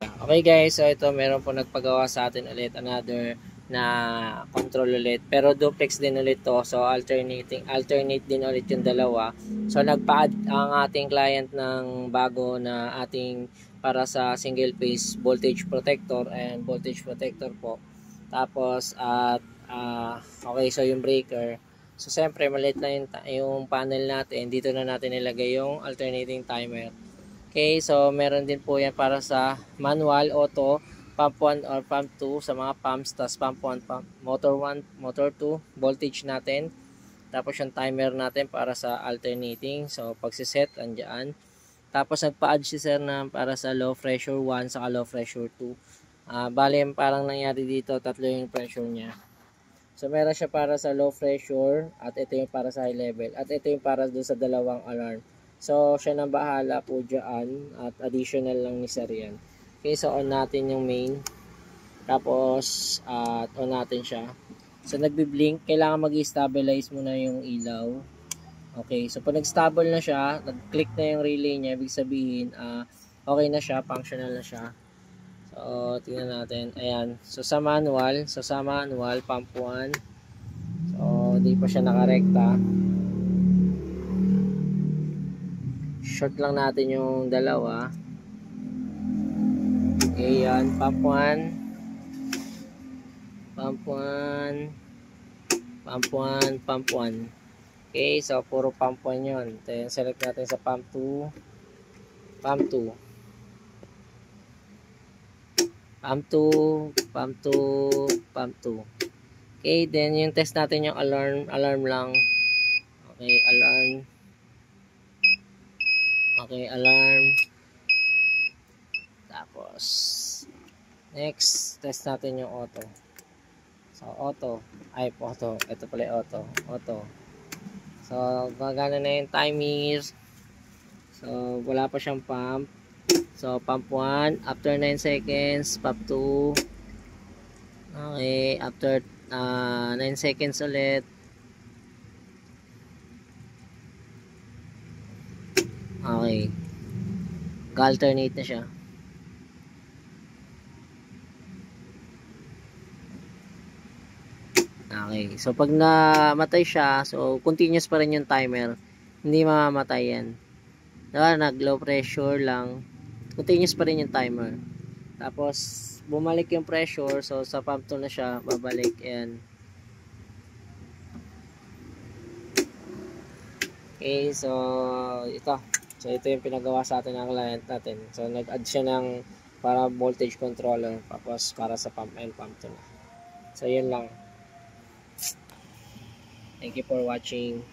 Okay guys, so ito meron po nagpagawa sa atin ulit another na control ulit. Pero duplex din ulit to. So alternate din ulit yung dalawa. So nagpa-add ang ating client ng bago na ating para sa single phase voltage protector and voltage protector po. Tapos at okay, so yung breaker. So siyempre maliit lang yung panel natin. Dito na natin ilagay yung alternating timer. Okay, so meron din po yan para sa manual, auto, pump 1 or pump 2 sa mga pumps, tas pump 1, motor 1, motor 2, voltage natin. Tapos yung timer natin para sa alternating. So pagsiset, andyan. Tapos nagpa-add si sir na para sa low pressure 1 saka low pressure 2. Bali parang nangyari dito, tatlo yung pressure niya. So meron siya para sa low pressure at ito yung para sa high level at ito yung para doon sa dalawang alarm. So siya nang bahala po dyan at additional lang ni sir yan. Okay, so on natin yung main. Tapos on natin siya. So nagbi-blink, kailangan mag-stabilize muna yung ilaw. Okay, so pag nag-stable na siya, nag-click na yung relay niya, ibig sabihin okay na siya, functional na siya. So, tingnan natin. Ayan. So, sa manual, pump 1. So, hindi pa siya nakarekta. Short lang natin yung dalawa. Okay, yan. Pump 1. Pump 1. Pump 1. Pump 1. Okay, so, puro pump 1 yun. Then, select natin sa pump 2. Pump 2. Pump 2. Pump 2. Pump 2. Okay, then yung test natin yung alarm lang. Okay, alarm. Okay, alarm. Tapos next, test natin yung auto. So, auto. Ito pala yung auto. So, gagana na yung timer. So, wala pa siyang pump. So, pump 1. After 9 seconds, pump 2. Okay, after 9 seconds ulit. Okay. Ga-alternate na siya. Okay. So, pag namatay siya, so, continuous pa rin yung timer. Hindi mamamatay yan. Diba, nag-low pressure lang. Continuous pa rin yung timer. Tapos, bumalik yung pressure. So, sa pump 2 na siya, babalik. Ayan. Okay, so, ito. So, ito yung pinagawa sa atin ng client natin. So, nag-add siya ng para voltage controller. Tapos, para sa pump and pump 2 na. So, yun lang. Thank you for watching.